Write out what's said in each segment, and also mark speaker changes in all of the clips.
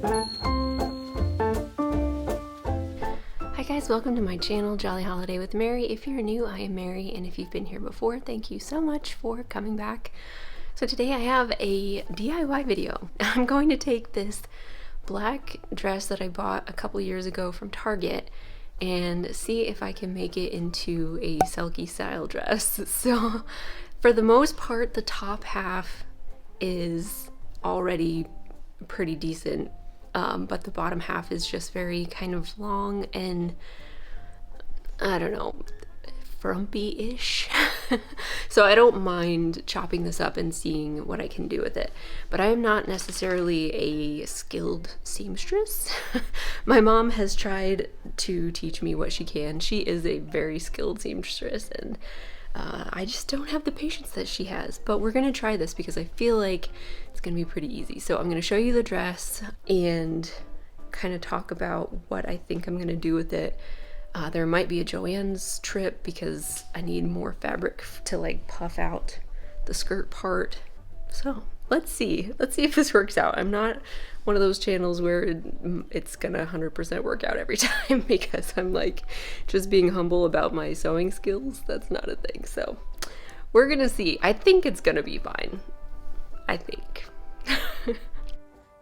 Speaker 1: Hi guys, welcome to my channel, Jolly Holiday with Mary. If you're new, I am Mary, and if you've been here before, thank you so much for coming back. So today I have a DIY video. I'm going to take this black dress that I bought a couple years ago from Target and see if I can make it into a Selkie style dress. So for the most part, the top half is already pretty decent, but the bottom half is just very kind of long and, I don't know, frumpy-ish. So I don't mind chopping this up and seeing what I can do with it, but I am not necessarily a skilled seamstress. My mom has tried to teach me what she can. She is a very skilled seamstress, and I just don't have the patience that she has. But we're gonna try this because I feel like it's gonna be pretty easy. So I'm gonna show you the dress and kind of talk about what I think I'm gonna do with it. There might be a Joann's trip because I need more fabric to like puff out the skirt part. So let's see if this works out. I'm not one of those channels where it's gonna 100% work out every time because I'm like just being humble about my sewing skills. That's not a thing. So we're gonna see. I think it's gonna be fine. I think.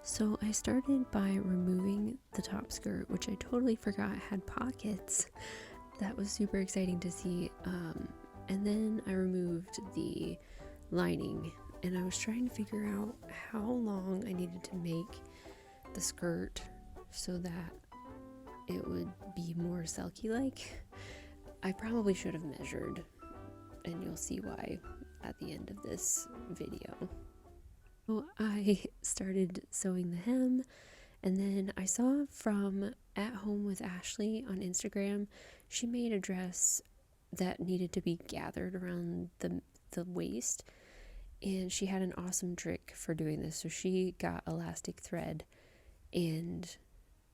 Speaker 1: So I started by removing the top skirt, which I totally forgot had pockets. That was super exciting to see. And then I removed the lining, and I was trying to figure out how long I needed to make the skirt so that it would be more Selkie-like. I probably should have measured, and you'll see why at the end of this video. So I started sewing the hem, and then I saw from At Home with Ashley on Instagram, she made a dress that needed to be gathered around the waist, and she had an awesome trick for doing this. So she got elastic thread and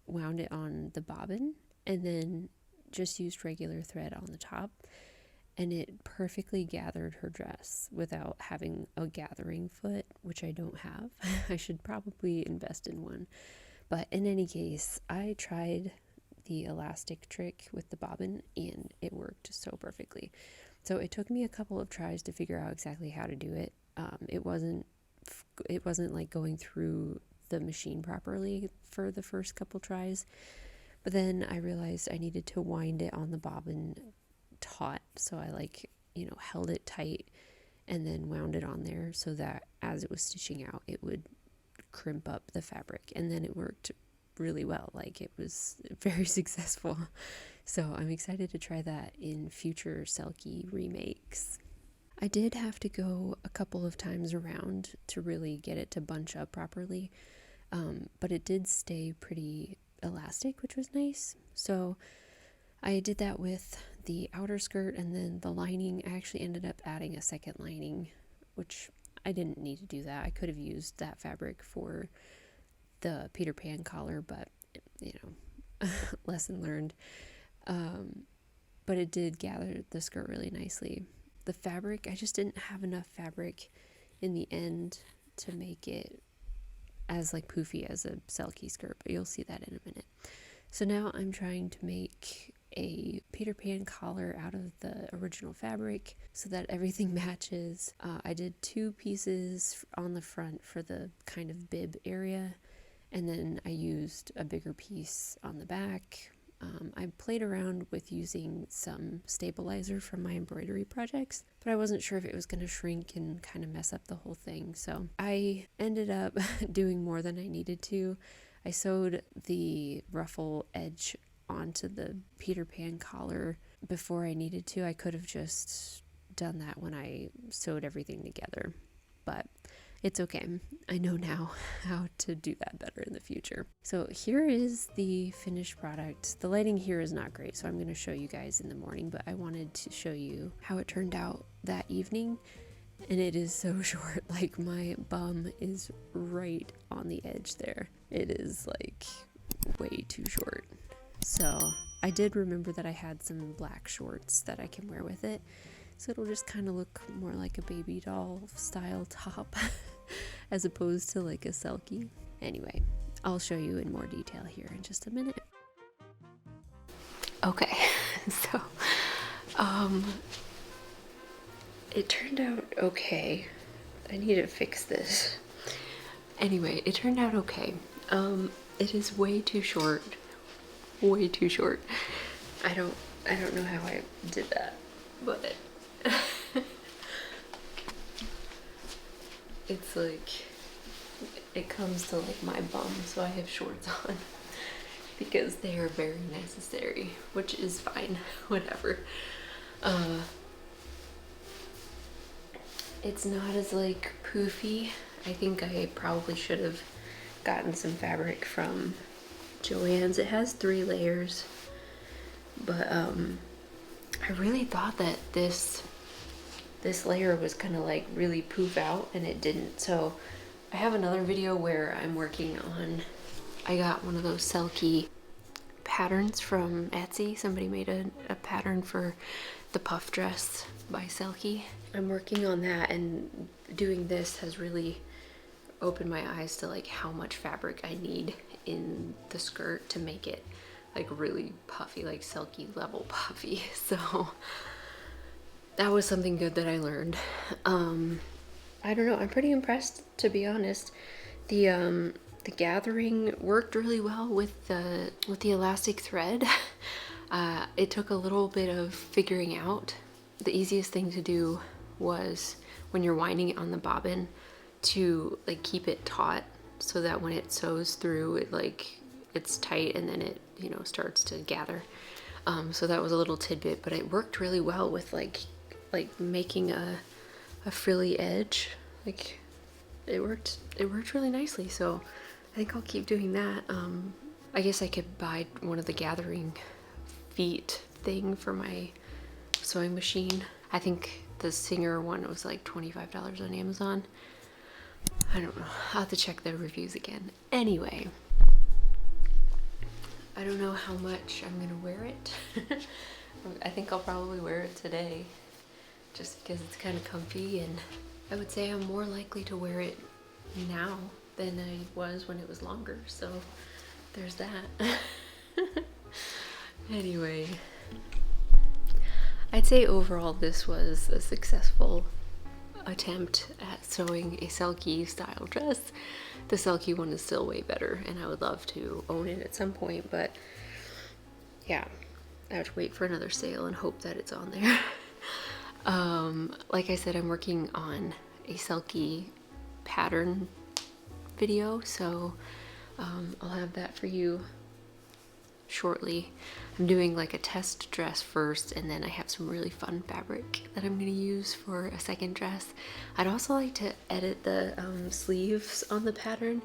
Speaker 1: wound it on the bobbin, and then just used regular thread on the top, and it perfectly gathered her dress without having a gathering foot, which I don't have. I should probably invest in one. But in any case, I tried the elastic trick with the bobbin and it worked so perfectly. So it took me a couple of tries to figure out exactly how to do it. It wasn't like going through the machine properly for the first couple tries. But then I realized I needed to wind it on the bobbin taut, so I held it tight and then wound it on there so that as it was stitching out it would crimp up the fabric, and then it worked really well. Like, it was very successful. So I'm excited to try that in future Selkie remakes. I did have to go a couple of times around to really get it to bunch up properly, but it did stay pretty elastic, which was nice. So I did that with the outer skirt, and then the lining, I actually ended up adding a second lining, which I didn't need to do that. I could have used that fabric for the Peter Pan collar, but, lesson learned. But it did gather the skirt really nicely. The fabric, I just didn't have enough fabric in the end to make it as like poofy as a Selkie skirt, but you'll see that in a minute. So now I'm trying to make a Peter Pan collar out of the original fabric so that everything matches. I did 2 pieces on the front for the kind of bib area, and then I used a bigger piece on the back. I played around with using some stabilizer from my embroidery projects, but I wasn't sure if it was going to shrink and kind of mess up the whole thing. So I ended up doing more than I needed to. I sewed the ruffle edge onto the Peter Pan collar before I needed to. I could have just done that when I sewed everything together, but it's okay. I know now how to do that better in the future. So here is the finished product. The lighting here is not great, so I'm going to show you guys in the morning, but I wanted to show you how it turned out that evening. And it is so short, like my bum is right on the edge there. It is like way too short. So I did remember that I had some black shorts that I can wear with it, so it'll just kind of look more like a baby doll style top as opposed to like a Selkie. Anyway, I'll show you in more detail here in just a minute. Okay, so it turned out okay. I need to fix this. Anyway, it turned out okay. It is way too short. Way too short. I don't know how I did that, but it's like it comes to like my bum, so I have shorts on because they are very necessary, which is fine. Whatever. It's not as like poofy. I think I probably should have gotten some fabric from Joann's. It has 3 layers, but I really thought that this layer was gonna like really poof out, and it didn't. So I have another video where I'm working on, I got one of those Selkie patterns from Etsy. Somebody made a pattern for the puff dress by Selkie. I'm working on that, and doing this has really opened my eyes to like how much fabric I need in the skirt to make it like really puffy, like Selkie level puffy. So that was something good that I learned. I don't know, I'm pretty impressed, to be honest. The gathering worked really well with the elastic thread. It took a little bit of figuring out. The easiest thing to do was when you're winding it on the bobbin to like keep it taut so that when it sews through it, like it's tight, and then it, you know, starts to gather. So that was a little tidbit, but it worked really well with like making a frilly edge. Like it worked really nicely. So I think I'll keep doing that. I guess I could buy one of the gathering feet thing for my sewing machine. I think the Singer one was like $25 on Amazon. I don't know. I'll have to check the reviews again. Anyway, I don't know how much I'm gonna wear it. I think I'll probably wear it today just because it's kind of comfy, and I would say I'm more likely to wear it now than I was when it was longer, so there's that. Anyway, I'd say overall this was a successful attempt at sewing a Selkie style dress. The Selkie one is still way better, and I would love to own it at some point, but yeah, I have to wait for another sale and hope that it's on there. Like I said, I'm working on a Selkie pattern video, so I'll have that for you shortly. I'm doing like a test dress first, and then I have some really fun fabric that I'm going to use for a second dress. I'd also like to edit the sleeves on the pattern,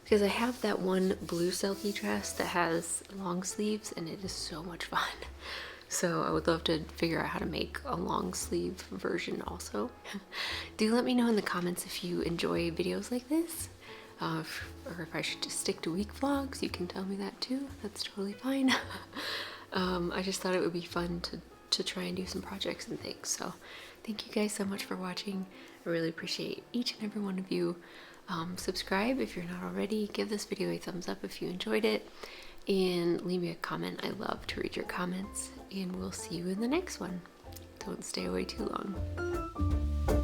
Speaker 1: because I have that one blue Selkie dress that has long sleeves, and it is so much fun. So I would love to figure out how to make a long sleeve version also. Do let me know in the comments if you enjoy videos like this, or if I should just stick to week vlogs. You can tell me that too. That's totally fine. I just thought it would be fun to try and do some projects and things. So thank you guys so much for watching. I really appreciate each and every one of you. Subscribe if you're not already. Give this video a thumbs up if you enjoyed it, and leave me a comment. I love to read your comments, and we'll see you in the next one. Don't stay away too long.